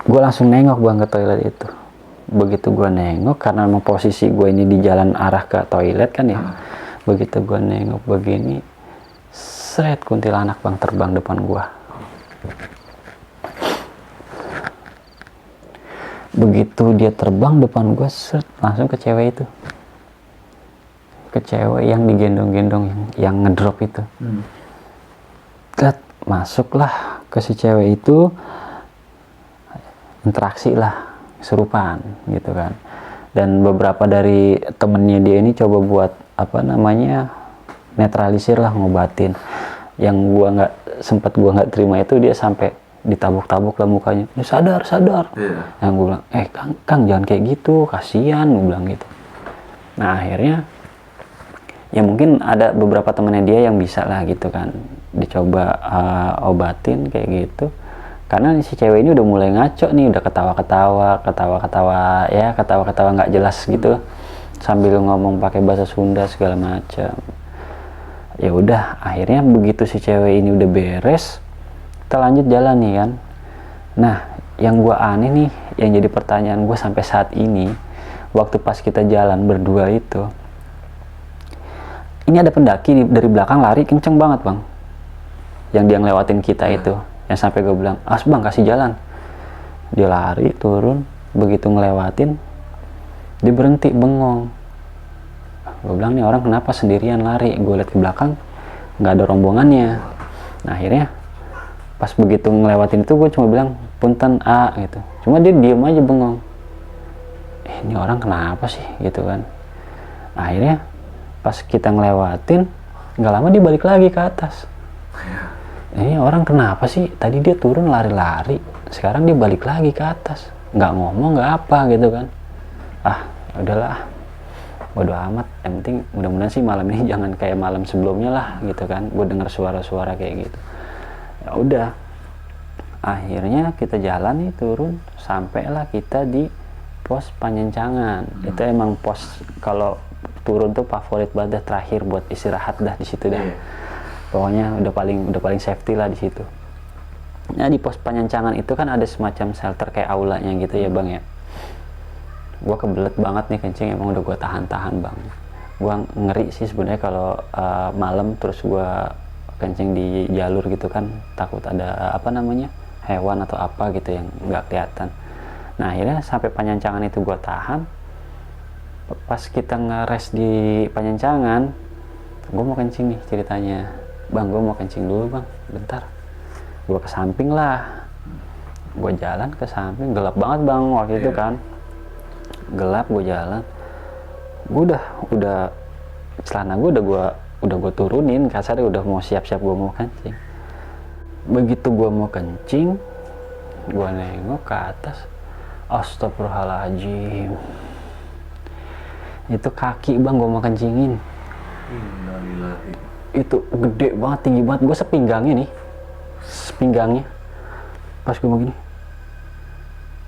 Gue langsung nengok bang ke toilet itu. Begitu gue nengok, karena memang posisi gue ini di jalan arah ke toilet kan ya. Begitu gue nengok begini, seret, kuntilanak bang terbang depan gue. Begitu dia terbang depan gue, seret, langsung ke cewek itu. Ke cewek yang digendong-gendong, yang ngedrop itu. Masuklah ke si cewek itu, interaksi lah, kesurupan gitu kan. Dan beberapa dari temennya dia ini coba buat apa namanya, netralisir lah, ngobatin. Yang gua nggak terima itu, dia sampai ditabuk-tabuk lah mukanya, sadar. Yang gue bilang, Kang jangan kayak gitu, kasihan, gue bilang gitu. Nah akhirnya ya mungkin ada beberapa temennya dia yang bisa lah gitu kan, dicoba obatin kayak gitu. Karena si cewek ini udah mulai ngaco nih, udah ketawa-ketawa nggak jelas gitu, sambil ngomong pakai bahasa Sunda segala macam. Ya udah, akhirnya begitu si cewek ini udah beres, kita lanjut jalan nih kan. Nah yang gua aneh nih, yang jadi pertanyaan gua sampai saat ini, waktu pas kita jalan berdua itu, ini ada pendaki dari belakang lari kenceng banget bang, yang dia ngelewatin kita itu, yang sampai gue bilang, bang kasih jalan. Dia lari turun, begitu ngelewatin, dia berhenti bengong. Gue bilang, nih orang kenapa sendirian lari? Gue lihat ke belakang, nggak ada rombongannya. Nah akhirnya pas begitu ngelewatin itu, gue cuma bilang, punten gitu. Cuma dia diem aja bengong. Ini orang kenapa sih gitu kan. Akhirnya pas kita ngelewatin, nggak lama dia balik lagi ke atas. Ini orang kenapa sih? Tadi dia turun lari-lari, sekarang dia balik lagi ke atas, nggak ngomong, nggak apa gitu kan. Udahlah, bodo amat. Yang penting mudah-mudahan sih malam ini jangan kayak malam sebelumnya lah gitu kan. Gue dengar suara-suara kayak gitu. Ya udah, akhirnya kita jalan nih turun, sampailah kita di pos Panyencangan. Itu emang pos kalau turun tuh favorit banget dah, terakhir buat istirahat dah di situ dah. Pokoknya udah paling safety lah di situ. Nah di pos Panyencangan itu kan ada semacam shelter kayak aulanya gitu ya bang ya. Gua kebelet banget nih kencing, emang udah gua tahan bang. Gua ngeri sih sebenarnya kalau malam terus gua kencing di jalur gitu kan, takut ada apa namanya, hewan atau apa gitu yang nggak kelihatan. Nah akhirnya sampai Panyencangan itu gua tahan. Pas kita ngeres di Panyencangan, gue mau kencing nih ceritanya. Bang, gue mau kencing dulu bang, bentar. Gue ke samping lah. Gue jalan ke samping, gelap banget bang waktu itu kan. Gelap, gue jalan. Gue udah celana gue udah gue turunin, kasarnya udah mau siap-siap gue mau kencing. Begitu gue mau kencing, gue nengok ke atas. Astagfirullahaladzim. Itu kaki bang, gue mau kencingin. Itu gede banget, tinggi banget. Gue sepinggangnya. Pas gue mau gini,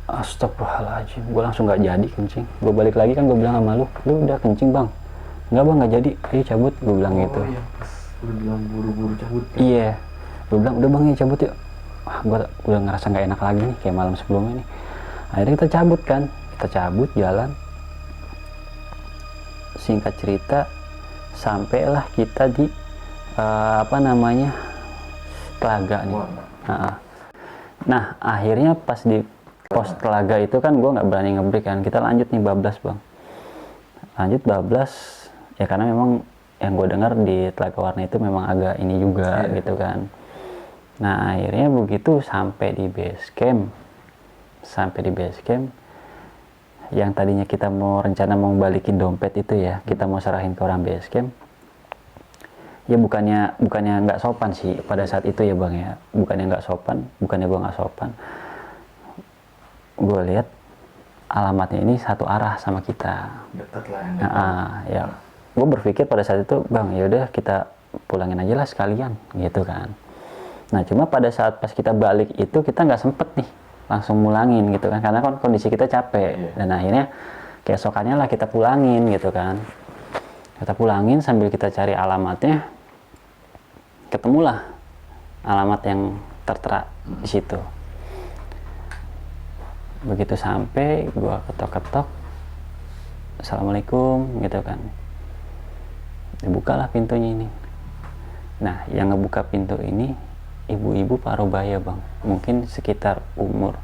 astagfirullahaladzim, gue langsung gak jadi kencing. Gue balik lagi kan, gue bilang sama lu udah kencing bang? Enggak bang, gak jadi, ayo cabut, gue bilang gitu. Iya, pas lu bilang buru-buru cabut kan? Iya, gue bilang udah bang ya cabut yuk. Gue udah ngerasa gak enak lagi nih kayak malam sebelumnya nih. Akhirnya kita cabut kan, jalan. Singkat cerita, sampailah kita di Telaga nih. Nah akhirnya pas di pos Telaga itu kan gue nggak berani ngebreak kan, kita lanjut nih bablas bang. Lanjut bablas ya, karena memang yang gue dengar di Telaga Warna itu memang agak ini juga gitu kan. Nah akhirnya begitu sampai di base camp, yang tadinya kita rencana mau balikin dompet itu ya, kita mau serahin ke orang base camp. Ya bukannya nggak sopan sih pada saat itu ya bang ya, bukannya gue nggak sopan. Gue lihat alamatnya ini satu arah sama kita. Dekat lah. Ya gue berpikir pada saat itu, bang yaudah kita pulangin aja lah sekalian gitu kan. Nah cuma pada saat pas kita balik itu kita nggak sempet nih langsung mulangin gitu kan, karena kan kondisi kita capek. Dan akhirnya keesokannya lah kita pulangin gitu kan, kita pulangin sambil kita cari alamatnya, ketemulah alamat yang tertera di situ. Begitu sampai gua ketok-ketok, assalamualaikum gitu kan, dibukalah pintunya ini. Nah, yang ngebuka pintu ini ibu-ibu parubaya bang, mungkin sekitar umur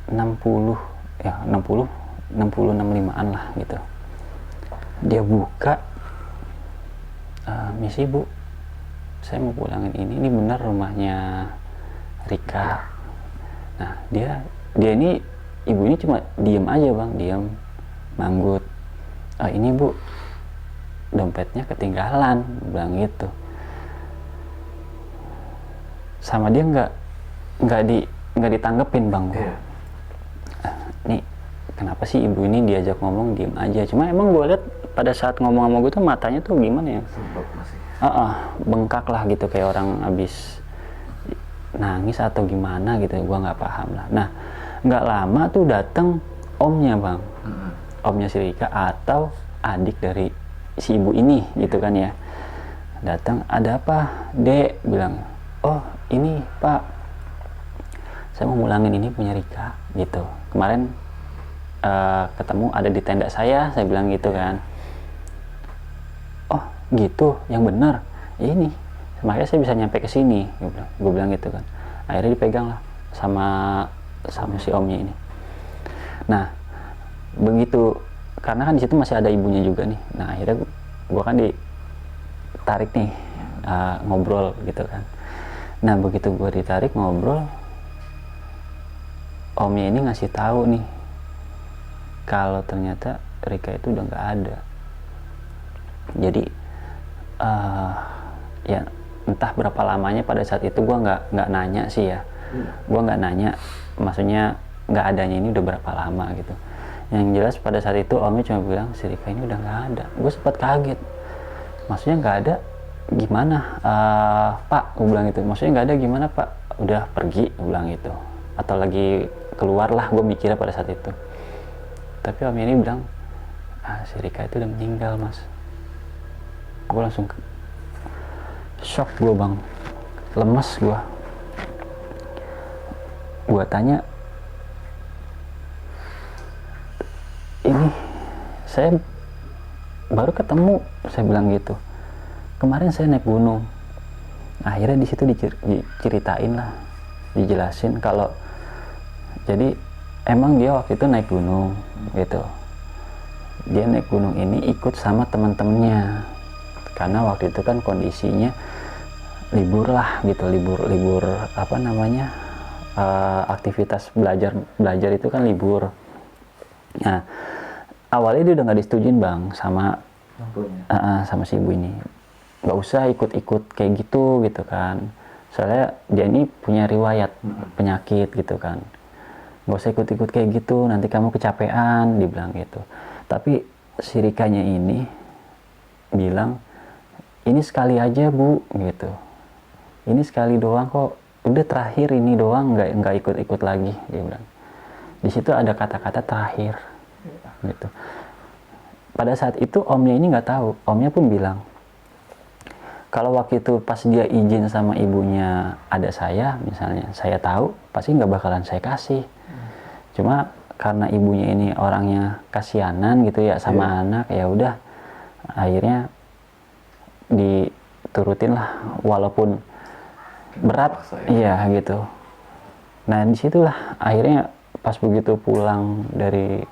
65an lah gitu. Dia buka, misi bu, saya mau pulangin ini benar rumahnya Rika. Nah dia ini, ibu ini cuma diem aja bang, diem manggut. Ini bu, dompetnya ketinggalan, bilang gitu. Sama dia nggak ditanggepin bang. Nih kenapa sih ibu ini diajak ngomong diem aja? Cuma emang gue lihat pada saat ngomong sama gue tuh matanya tuh gimana ya? Bengkak lah gitu, kayak orang abis nangis atau gimana gitu, gue nggak paham lah. Nah nggak lama tuh datang omnya bang, omnya si Rika atau adik dari si ibu ini gitu kan ya. Datang, ada apa dek? Bilang, oh ini pak, saya mau mulangin ini punya Rika gitu. Kemarin ketemu ada di tenda saya bilang gitu kan. Oh gitu, yang benar ya ini, makanya saya bisa nyampe ke sini, gue bilang gitu kan. Akhirnya dipegang lah sama si omnya ini. Nah begitu, karena kan di situ masih ada ibunya juga nih. Nah akhirnya gue kan ditarik nih, ngobrol gitu kan. Nah begitu gue ditarik ngobrol, omnya ini ngasih tahu nih kalau ternyata Rika itu udah nggak ada. Jadi ya entah berapa lamanya, pada saat itu gue nggak nanya sih ya. Gue nggak nanya, maksudnya nggak adanya ini udah berapa lama gitu. Yang jelas pada saat itu omnya cuma bilang si Rika ini udah nggak ada. Gue sempat kaget, maksudnya nggak ada gimana pak, gue bilang gitu. Maksudnya nggak ada gimana pak, udah pergi, gue bilang gitu, atau lagi keluar lah, gue mikirnya pada saat itu. Tapi om ini bilang si Rika itu udah meninggal mas. Gue langsung shock gue bang, lemes gue. Gue tanya, ini saya baru ketemu, saya bilang gitu. Kemarin saya naik gunung. Akhirnya di situ diceritain lah, dijelasin kalau jadi emang dia waktu itu naik gunung gitu. Dia naik gunung ini ikut sama teman-temannya, karena waktu itu kan kondisinya libur lah gitu, libur apa namanya, aktivitas belajar itu kan libur. Nah awalnya dia udah nggak disetujuin bang sama si ibu ini, nggak usah ikut-ikut kayak gitu kan, soalnya dia ini punya riwayat penyakit gitu kan, nggak usah ikut-ikut kayak gitu, nanti kamu kecapean, dibilang gitu. Tapi si Rikanya ini bilang, ini sekali aja bu gitu, ini sekali doang kok, udah terakhir ini doang, nggak ikut-ikut lagi, dia bilang. Di situ ada kata-kata terakhir gitu. Pada saat itu omnya ini nggak tahu, omnya pun bilang kalau waktu itu pas dia izin sama ibunya ada saya, misalnya saya tahu pasti nggak bakalan saya kasih. Cuma karena ibunya ini orangnya kasihanan gitu ya sama anak, ya udah akhirnya diturutin lah walaupun berat, iya gitu. Nah disitulah akhirnya pas begitu pulang dari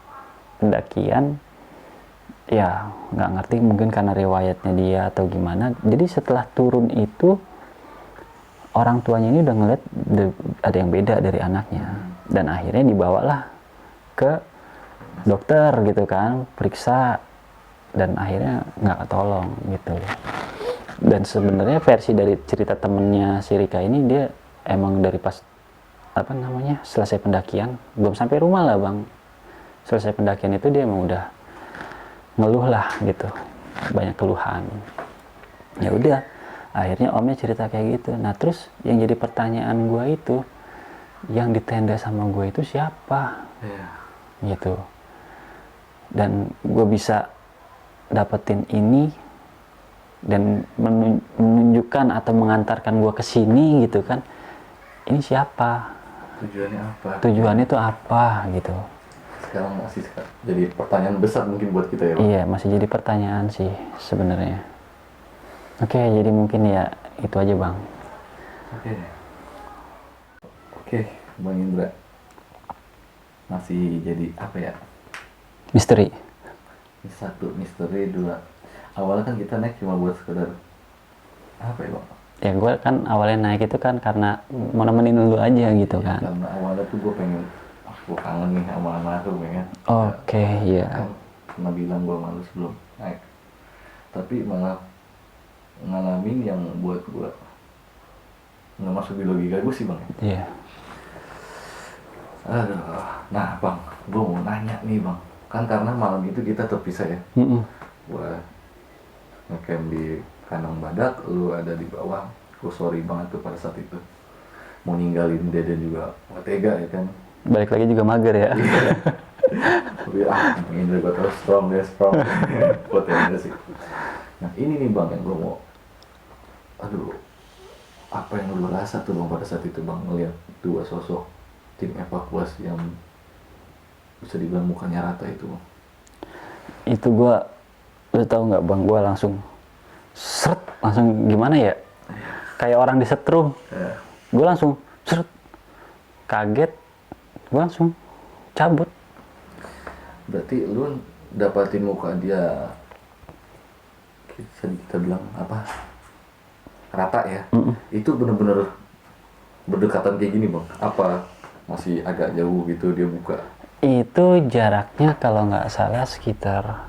pendakian, ya nggak ngerti mungkin karena riwayatnya dia atau gimana, jadi setelah turun itu orang tuanya ini udah ngeliat ada yang beda dari anaknya, dan akhirnya dibawalah ke dokter gitu kan, periksa, dan akhirnya nggak ketolong gitu. Dan sebenarnya versi dari cerita temennya si Rika ini, dia emang dari pas apa namanya selesai pendakian, belum sampai rumah lah bang, selesai pendakian itu dia emang udah ngeluh lah gitu, banyak keluhan. Ya udah akhirnya omnya cerita kayak gitu. Nah terus yang jadi pertanyaan gue itu, yang di tenda sama gue itu siapa gitu, dan gue bisa dapetin ini dan menunjukkan atau mengantarkan gue ke sini gitu kan, ini siapa, tujuannya itu apa gitu. Sekarang masih jadi pertanyaan besar mungkin buat kita ya Bang? Iya, masih jadi pertanyaan sih sebenarnya. Oke, jadi mungkin ya itu aja Bang. Oke, Bang Indra, masih jadi apa ya? Misteri. Satu, misteri. Dua, awalnya kan kita naik cuma buat sekedar apa ya Bang? Ya gue kan awalnya naik itu kan karena mau nemenin dulu aja gitu kan. Karena awalnya tuh gue pengen, gue kangen nih sama almarhum ya kan. Oke, iya. Kan pernah bilang gue malu sebelum naik, tapi malah ngalamin yang buat gue nggak masuk di logika gue sih Bang. Iya. Aduh, nah Bang, gue mau nanya nih Bang, kan karena malam itu kita terpisah ya. Gue ngecamp di kandang badak, lu ada di bawah. Gue sorry banget tuh pada saat itu, mau ninggalin Deden juga nggak tega ya kan. Balik lagi juga mager ya. Tapi Indra gue terus strong buat Indra sih. Nah ini nih Bang yang gue mau, aduh, apa yang lu rasa tuh Bang pada saat itu Bang ngeliat dua sosok tim evakuasi yang bisa dibilang mukanya rata itu Bang? Itu gue, lu tahu nggak Bang, gue langsung seret, langsung gimana ya, kayak orang disetrum. Gue langsung seret, kaget, gue langsung cabut. Berarti lu dapatin muka dia, kita bilang apa, rata ya? Itu bener-bener berdekatan kayak gini Bang? Apa masih agak jauh gitu dia buka? Itu jaraknya kalau nggak salah sekitar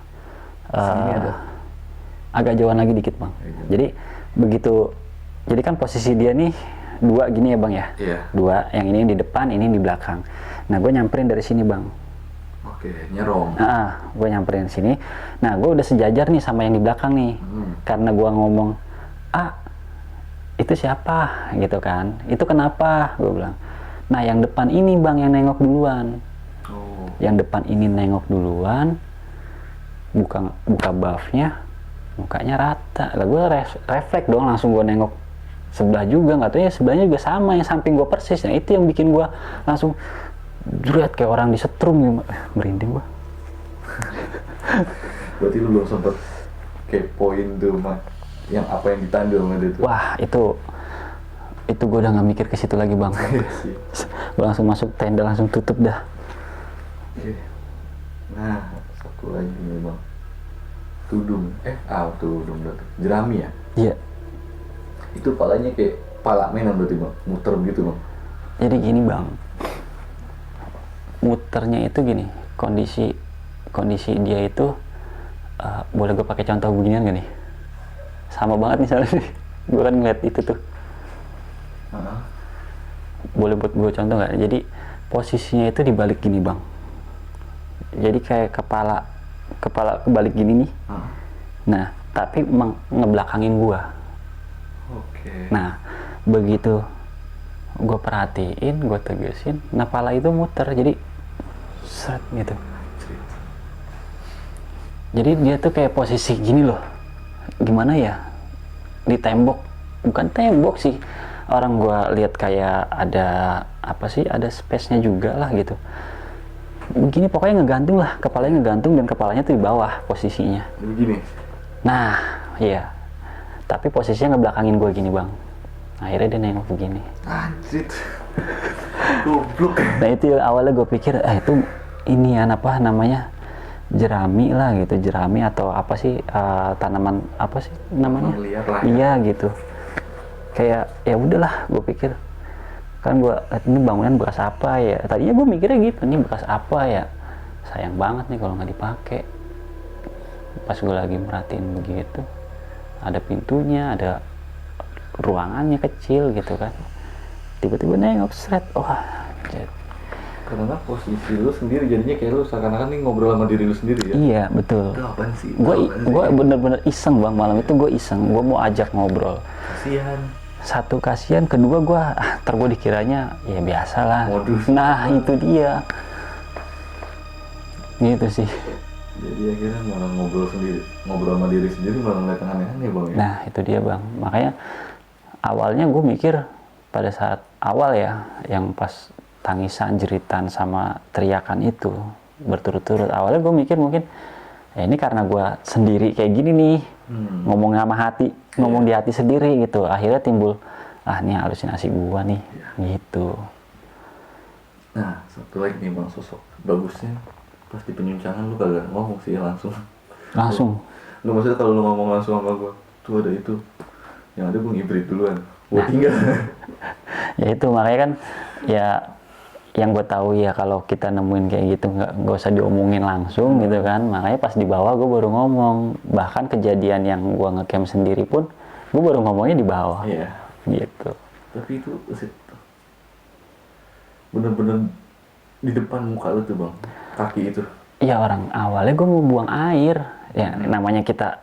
agak jauhan lagi dikit Bang. Jadi begitu, jadi kan posisi dia nih dua gini ya Bang ya? Iya. Dua, yang ini di depan, ini di belakang. Nah gue nyamperin dari sini Bang. Oke, nyerong. Gue nyamperin sini. Nah gue udah sejajar nih sama yang di belakang nih. Karena gue ngomong, itu siapa gitu kan? Itu kenapa? Gue bilang. Nah yang depan ini Bang yang nengok duluan. Yang depan ini nengok duluan, buka buffnya, mukanya rata. Lah gue refleks dong, langsung gue nengok sebelah juga, nggak tahu ya sebelahnya juga sama, yang samping gue persis. Nah itu yang bikin gue langsung juriat kayak orang disetrum gitu. Merinding gue. Berarti lu belum sempet kepoin tuh Mak, yang apa yang ditandu sama dia tuh? Wah itu gue udah nggak mikir ke situ lagi Bang. Gue langsung masuk tenda, langsung tutup dah. Oke. Nah satu lagi nih Bang, tudung, tudung berarti jerami ya? Iya. Itu palanya kayak pala mainan berarti Bang, muter begitu Bang? Jadi gini Bang, muternya itu gini, kondisi dia itu, boleh gue pakai contoh beginian gak nih? Sama banget misalnya nih, gue kan ngeliat itu tuh. Boleh buat gue contoh nggak? Jadi posisinya itu dibalik gini Bang. Jadi kayak kepala kebalik gini nih. Nah tapi ngebelakangin gue. Nah begitu gue perhatiin, gue tegesin, nah pala itu muter, jadi seret gitu. Jadi dia tuh kayak posisi gini loh, gimana ya, di tembok, bukan tembok sih, orang gue lihat kayak ada apa sih, ada space-nya juga lah gitu. Begini pokoknya ngegantung lah, kepalanya ngegantung dan kepalanya tuh di bawah posisinya. Begini? Nah iya, tapi posisinya ngebelakangin gue gini Bang. Akhirnya dia nengok begini. Anjir, goblok. Nah itu awalnya gue pikir, itu inian apa namanya, jerami lah gitu, jerami atau apa sih, tanaman apa sih namanya? Liar lah, iya gitu. Kayak ya udahlah, gue pikir kan gue ini bangunan bekas apa ya? Tadinya gue mikirnya gitu, ini bekas apa ya? Sayang banget nih kalau nggak dipakai. Pas gue lagi merhatiin begitu, ada pintunya, ada ruangannya kecil gitu kan, tiba-tiba nengok seret, wah anjir. Karena posisi lu sendiri jadinya kayak lu seakan-akan nih ngobrol sama diri lu sendiri ya? Iya betul. Itu apaan sih? Gue bener-bener iseng Bang, malam itu gue iseng, gue mau ajak ngobrol. Kasihan. satu kasihan, kedua gue gue dikiranya ya biasa lah. Modus. Nah itu dia gitu sih. Jadi akhirnya malah ngobrol sama diri sendiri malah ngeliat yang aneh-aneh bang ya. Nah itu dia bang, makanya awalnya gue mikir pada saat awal ya, yang pas tangisan, jeritan sama teriakan itu berturut-turut, awalnya gue mikir mungkin ini karena gue sendiri kayak gini nih, ngomong sama hati, ngomong di hati sendiri gitu, akhirnya timbul ini halusinasi gue nih, gitu. Nah satu lagi nih bang, sosok bagusnya pas di penyuncangan lu kagak ngomong sih langsung. Lu maksudnya kalau lu ngomong langsung sama gua, tuh ada itu, yang ada gua ngibrit duluan, gua tinggal. Ya itu makanya kan ya yang gue tahu ya, kalau kita nemuin kayak gitu nggak usah diomongin langsung gitu kan, makanya pas di bawah gue baru ngomong. Bahkan kejadian yang gue ngecamp sendiri pun gue baru ngomongnya di bawah. Iya Gitu. tapi itu bener-bener di depan muka lu tuh bang, kaki itu. Iya, orang awalnya gue mau buang air ya, namanya kita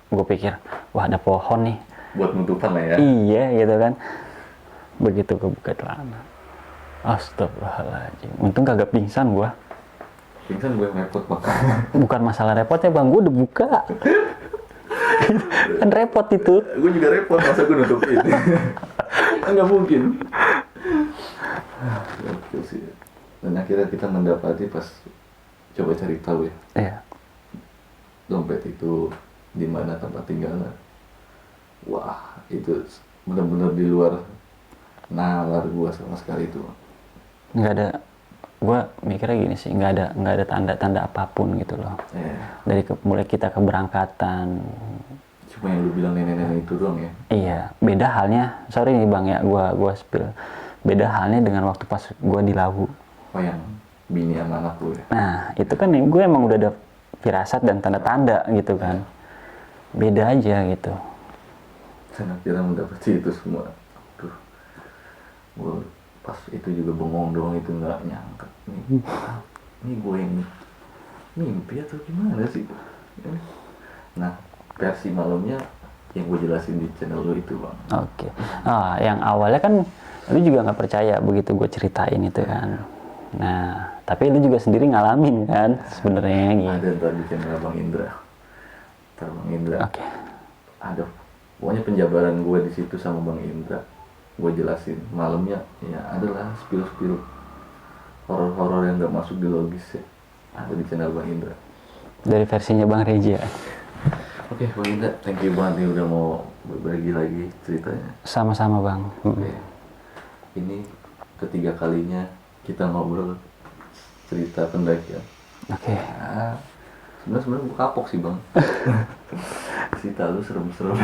gue pikir wah ada pohon nih Buat nutupan lah ya. iya gitu kan. Begitu kebuka celana, astagfirullahaladzim, untung kagak pingsan gue. Pingsan gue repot bang. Bukan masalah repotnya bang, gue udah buka. Kan repot itu. Gue juga repot, masa gue nutupin. Nggak mungkin. Gokil sih. Dan akhirnya kita mendapati pas coba cari tahu ya, Iya. dompet itu di mana tempat tinggalnya. Wah, itu benar-benar di luar nalar gua sama sekali itu. Nggak ada, gue mikirnya gini sih, nggak ada tanda-tanda apapun gitu loh. Dari mulai kita keberangkatan. Cuma yang lu bilang nenek-nenek itu doang ya. Iya, beda halnya, sorry nih bang ya, gua spill. Beda halnya dengan waktu pas gue di Lawu. Oh yang bini sama anak lu ya. Nah itu kan gue emang udah ada firasat dan tanda-tanda gitu kan. Beda aja gitu. Dan akhirnya mendapati itu semua. Aduh, gue pas itu juga bengong doang, itu nggak nyangka. Ini gue yang mimpi atau gimana sih? Nah, versi malamnya yang gue jelasin di channel lu itu bang. Oke. Yang awalnya kan lu juga nggak percaya begitu gue ceritain itu kan. Nah, tapi lu juga sendiri ngalamin kan sebenarnya gitu. Ada ntar di channel Bang Indra. Ntar Bang Indra. Oke. Ada pokoknya penjabaran gue di situ sama Bang Indra. Gue jelasin malamnya ya adalah spill horor-horor yang nggak masuk di logis ya. Ada di channel Bang Indra. Dari versinya Bang Reja. Oke, Bang Indra, thank you banget nih udah mau berbagi lagi ceritanya. Sama-sama bang. Oke. Ini ketiga kalinya kita ngobrol cerita pendakian. Oke. Nah, sebenarnya gue kapok sih bang. Cerita lu serem-serem.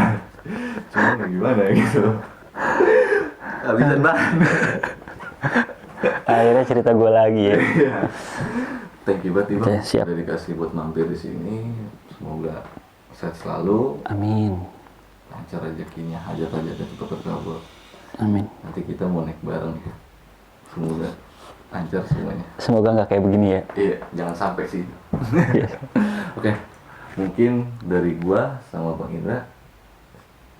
Cuma gimana gitu. Habisan banget. Akhirnya cerita gue lagi ya. Thank you banget nih bang. Oke, siap. Udah dikasih buat mampir di sini. Semoga sehat selalu. Amin. Lancar rezekinya, hajat-hajatnya tetap terkabul. Amin. Nanti kita mau naik bareng. Semoga lancar semuanya. Semoga nggak kayak begini ya. Iya, jangan sampai sih. Oke, mungkin dari gua sama Bang Indra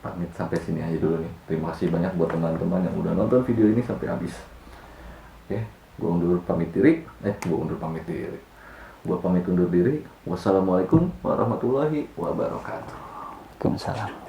pamit sampai sini aja dulu nih. Terima kasih banyak buat teman-teman yang udah nonton video ini sampai habis. Oke, gua undur pamit diri. Gua pamit undur diri. Wassalamualaikum warahmatullahi wabarakatuh. Waalaikumsalam.